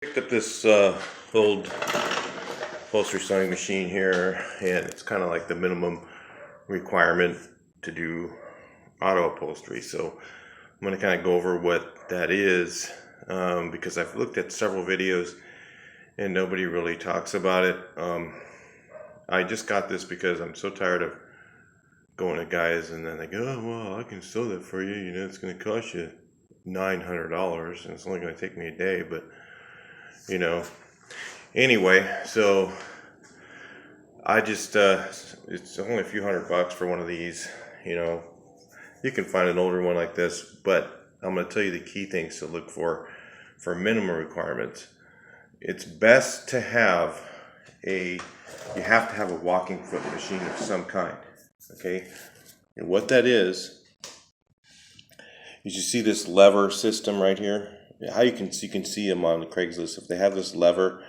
Picked up this old upholstery sewing machine here, and it's kind of like the minimum requirement to do auto upholstery. So I'm going to kind of go over what that is, because I've looked at several videos and nobody really talks about it. I just got this because I'm so tired of going to guys and then they go, oh, well, I can sew that for you. You know, it's going to cost you $900 and it's only going to take me a day, but you know, anyway, so I just it's only a few $100 for one of these. You know, you can find an older one like this, but I'm going to tell you the key things to look for minimum requirements. It's best to have you have to have a walking foot machine of some kind. Okay, and what that is you see this lever system right here. How you can see them on Craigslist. If they have this lever,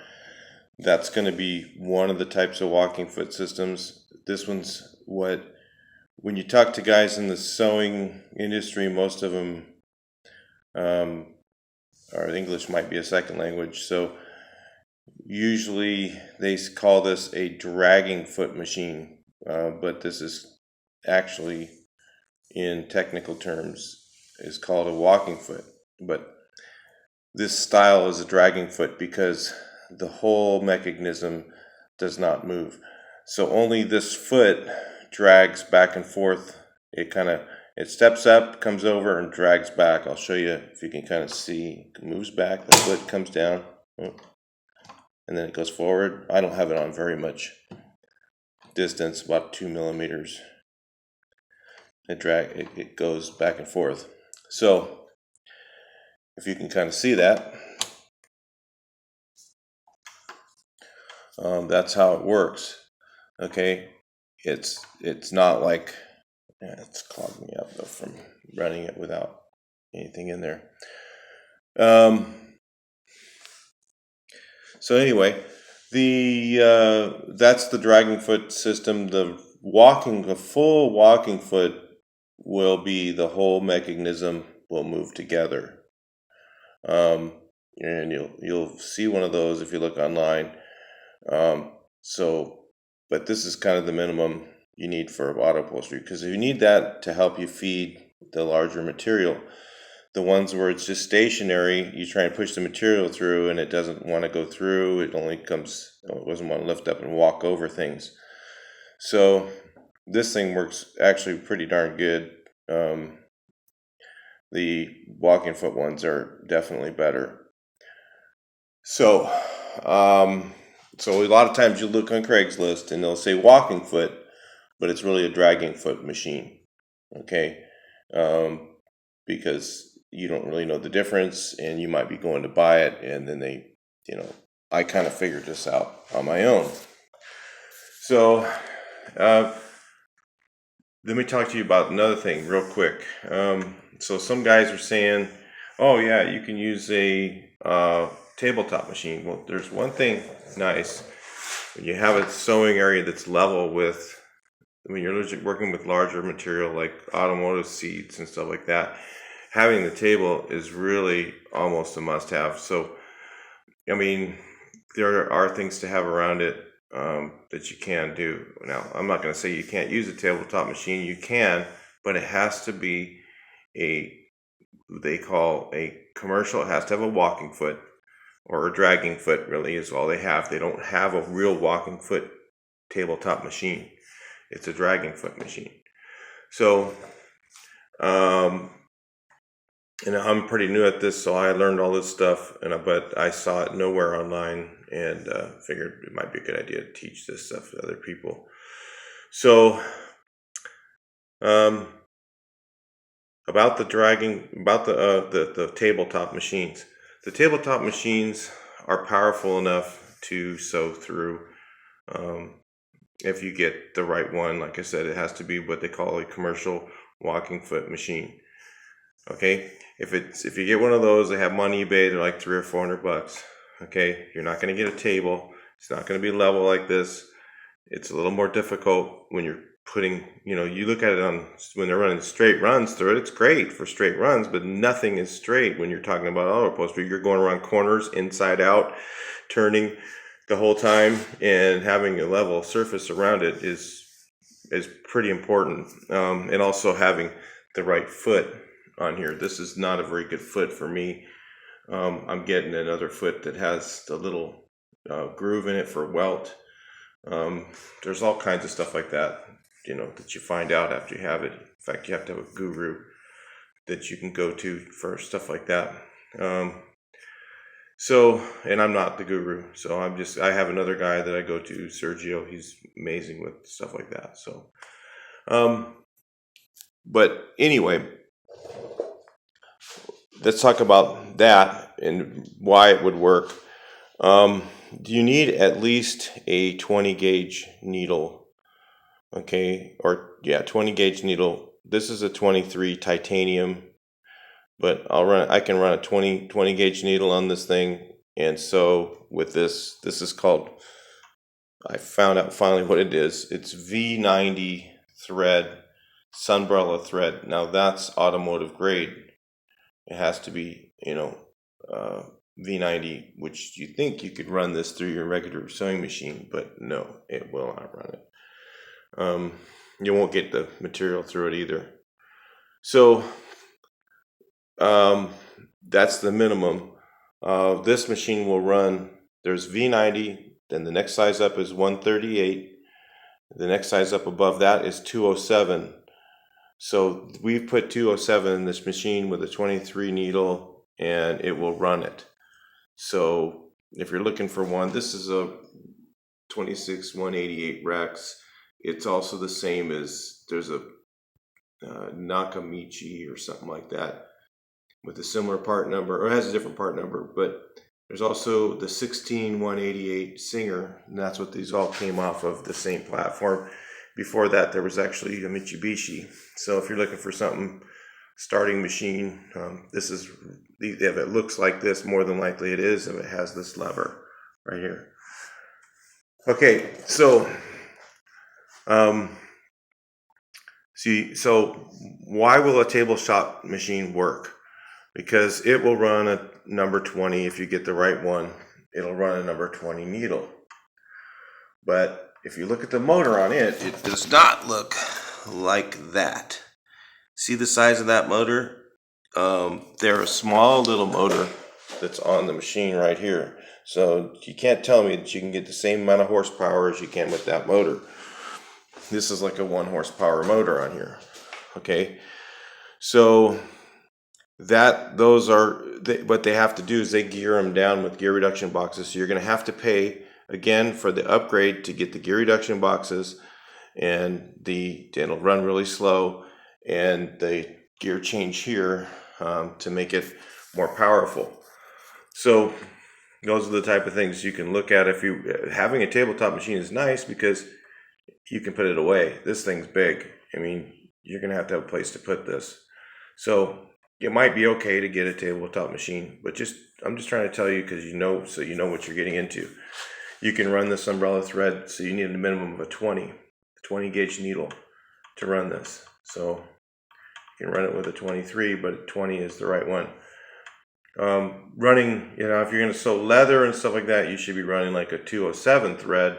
that's going to be one of the types of walking foot systems. This one's when you talk to guys in the sewing industry, most of them or English might be a second language. So usually they call this a dragging foot machine, but this is actually, in technical terms, is called a walking foot. But this style is a dragging foot because the whole mechanism does not move. So only this foot drags back and forth. It steps up, comes over, and drags back. I'll show you if you can kind of see. It moves back, the foot comes down, and then it goes forward. I don't have it on very much distance, about 2 millimeters. It goes back and forth. So if you can kind of see that, that's how it works. Okay, it's not like it's clogged me up though from running it without anything in there. So anyway, that's the dragging foot system. The full walking foot will be the whole mechanism will move together. And you'll see one of those if you look online. But this is kind of the minimum you need for auto upholstery, because you need that to help you feed the larger material. The ones where it's just stationary, you try and push the material through and it doesn't want to go through. It doesn't want to lift up and walk over things. So this thing works actually pretty darn good. The walking foot ones are definitely better. So a lot of times you look on Craigslist and they'll say walking foot, but it's really a dragging foot machine. Okay, because you don't really know the difference, and you might be going to buy it, and then I kind of figured this out on my own. So let me talk to you about another thing real quick. So some guys are saying, oh yeah, you can use a tabletop machine. Well, there's one thing nice. When you have a sewing area that's level with, when you're working with larger material like automotive seats and stuff like that, having the table is really almost a must-have. So, I mean, there are things to have around it that you can do. Now, I'm not going to say you can't use a tabletop machine. You can, but it has to be they call a commercial. It has to have a walking foot, or a dragging foot, really, is all they have. They don't have a real walking foot tabletop machine. It's a dragging foot machine. So, and I'm pretty new at this, so I learned all this stuff, but I saw it nowhere online, and figured it might be a good idea to teach this stuff to other people. So, about the tabletop machines. The tabletop machines are powerful enough to sew through. If you get the right one, like I said, it has to be what they call a commercial walking foot machine. Okay, if you get one of those, they have them on eBay. They're like $300 or $400. Okay, you're not going to get a table. It's not going to be level like this. It's a little more difficult when you're putting, you know, you look at it on when they're running straight runs through it, it's great for straight runs, but nothing is straight when you're talking about auto upholstery. You're going around corners, inside out, turning the whole time, and having a level surface around it is pretty important. And also having the right foot on here. This is not a very good foot for me. I'm getting another foot that has the little groove in it for welt. There's all kinds of stuff like that, you know, that you find out after you have it. In fact, you have to have a guru that you can go to for stuff like that. So, and I'm not the guru, so I have another guy that I go to, Sergio. He's amazing with stuff like that. So, but anyway, let's talk about that and why it would work. You need at least a 20 gauge needle. Okay, or yeah, 20 gauge needle. This is a 23 titanium, but I can run a 20 gauge needle on this thing. And so with this is called, I found out finally what it is. It's V90 Thread, Sunbrella thread. Now that's automotive grade. It has to be, you know, V90, which you think you could run this through your regular sewing machine, but no, it will not run it. You won't get the material through it either. So that's the minimum. This machine will run, there's V90, then the next size up is 138. The next size up above that is 207. So we've put 207 in this machine with a 23 needle, and it will run it. So if you're looking for one, this is a 26 188 Rex. It's also the same as, there's a Nakamichi or something like that with a similar part number, or it has a different part number, but there's also the 16 188 Singer, and that's what these all came off of, the same platform. Before that, there was actually a Mitsubishi. So if you're looking for something, starting machine, this is, if it looks like this, more than likely it is, if it has this lever right here. Okay, so so why will a tabletop machine work? Because it will run a number 20 if you get the right one. It'll run a number 20 needle. But if you look at the motor on it, it does not look like that. See the size of that motor? They're a small little motor that's on the machine right here. So you can't tell me that you can get the same amount of horsepower as you can with that motor. This is like a 1 horsepower motor on here. Okay, so what they have to do is they gear them down with gear reduction boxes. So you're going to have to pay again for the upgrade to get the gear reduction boxes, and it'll run really slow, and the gear change here to make it more powerful. So those are the type of things you can look at. Having a tabletop machine is nice because you can put it away. This thing's big. I mean, you're going to have a place to put this. So it might be okay to get a tabletop machine, but I'm just trying to tell you because so you know what you're getting into. You can run this umbrella thread, so you need a minimum of a 20 gauge needle to run this. So you can run it with a 23, but 20 is the right one. Running, if you're going to sew leather and stuff like that, you should be running like a 207 thread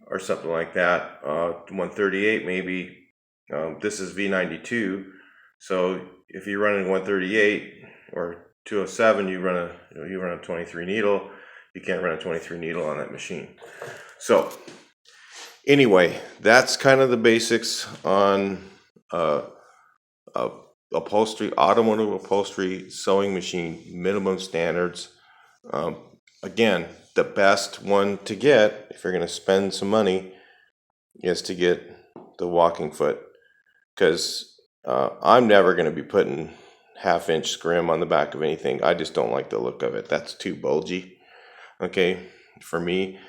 or something like that. 138 maybe. This is V92, so if you're running 138 or 207, you run a 23 needle. You can't run a 23 needle on that machine. So anyway, that's kind of the basics on upholstery, automotive upholstery sewing machine minimum standards. Again, the best one to get if you're going to spend some money is to get the walking foot, because I'm never going to be putting 1/2-inch scrim on the back of anything. I just don't like the look of it. That's too bulgy, okay, for me.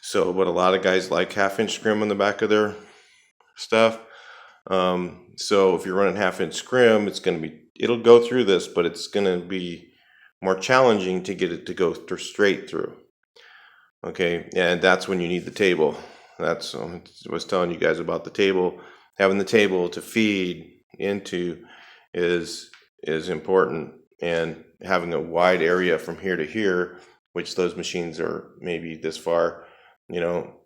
So, but a lot of guys like 1/2-inch scrim on the back of their stuff. So if you're running 1/2-inch scrim, it'll go through this, but it's going to be more challenging to get it to go straight through. Okay, and that's when you need the table. That's I was telling you guys about the table. Having the table to feed into is important, and having a wide area from here to here, which those machines are maybe this far, you know,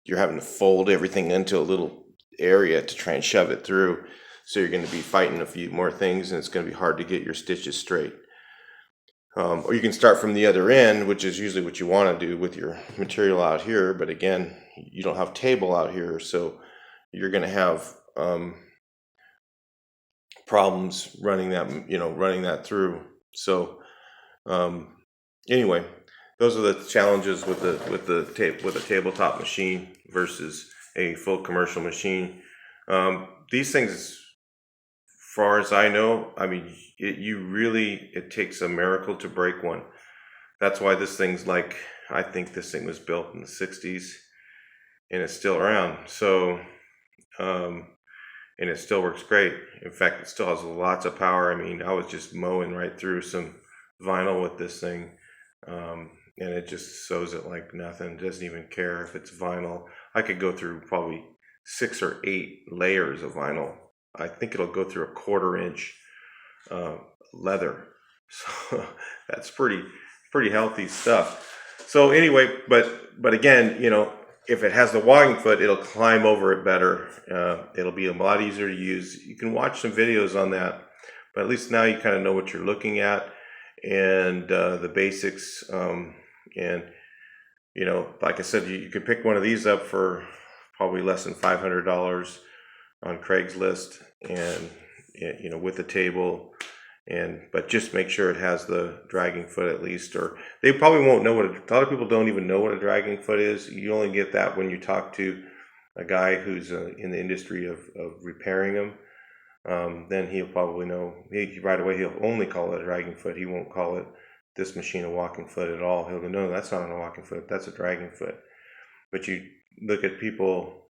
you're having to fold everything into a little area to try and shove it through. So you're going to be fighting a few more things, and it's going to be hard to get your stitches straight. Or you can start from the other end, which is usually what you want to do with your material out here. But again, you don't have table out here, so you're going to have problems running that through. So anyway, those are the challenges with a tabletop machine versus a full commercial machine. These things, as far as I know, I mean, it takes a miracle to break one. That's why this thing's like, I think this thing was built in the 60s and it's still around. So, and it still works great. In fact, it still has lots of power. I mean, I was just mowing right through some vinyl with this thing, and it just sews it like nothing. It doesn't even care if it's vinyl. I could go through probably 6 or 8 layers of vinyl. I think it'll go through a 1/4 inch leather. So that's pretty healthy stuff. So anyway, but again, if it has the walking foot, it'll climb over it better. It'll be a lot easier to use. You can watch some videos on that, but at least now you kind of know what you're looking at, and the basics. And like I said, you could pick one of these up for probably less than $500 on Craigslist, and with the table. But just make sure it has the dragging foot at least, or they probably won't know a lot of people don't even know what a dragging foot is. You only get that when you talk to a guy who's in the industry of repairing them. Then he'll probably know. Right away he'll only call it a dragging foot. He won't call it this machine a walking foot at all. He'll go, no, that's not a walking foot, that's a dragging foot. But you look at people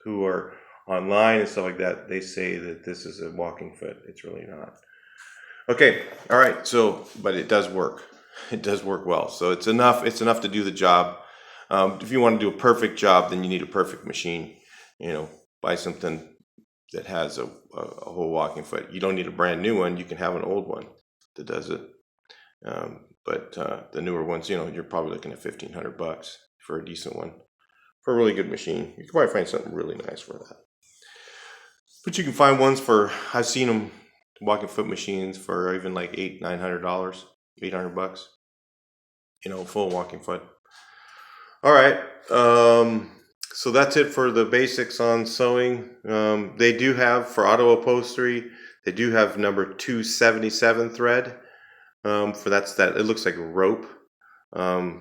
who are online and stuff like that, they say that this is a walking foot. It's really not. Okay, all right, but it does work. It does work well. So it's enough to do the job. If you want to do a perfect job, then you need a perfect machine. Buy something that has a whole walking foot. You don't need a brand new one. You can have an old one that does it. But the newer ones, you're probably looking at $1,500 for a decent one. For a really good machine, you can probably find something really nice for that. But you can find ones I've seen them, walking foot machines, for even like $800-900, $800, full walking foot. All right, so that's it for the basics on sewing. They do have, for auto upholstery, they do have number 277 thread. It looks like rope.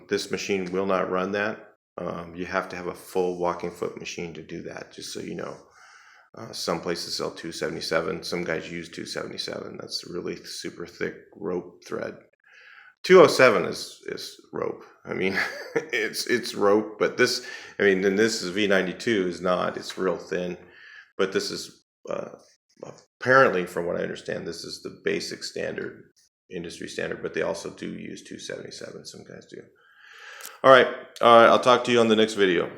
This machine will not run that. You have to have a full walking foot machine to do that, just so you know. Some places sell 277. Some guys use 277. That's really super thick rope thread. 207 is rope. I mean, it's rope, but this is V92 is not. It's real thin, but this is apparently, from what I understand, this is the basic standard, industry standard. But they also do use 277. Some guys do. All right. I'll talk to you on the next video.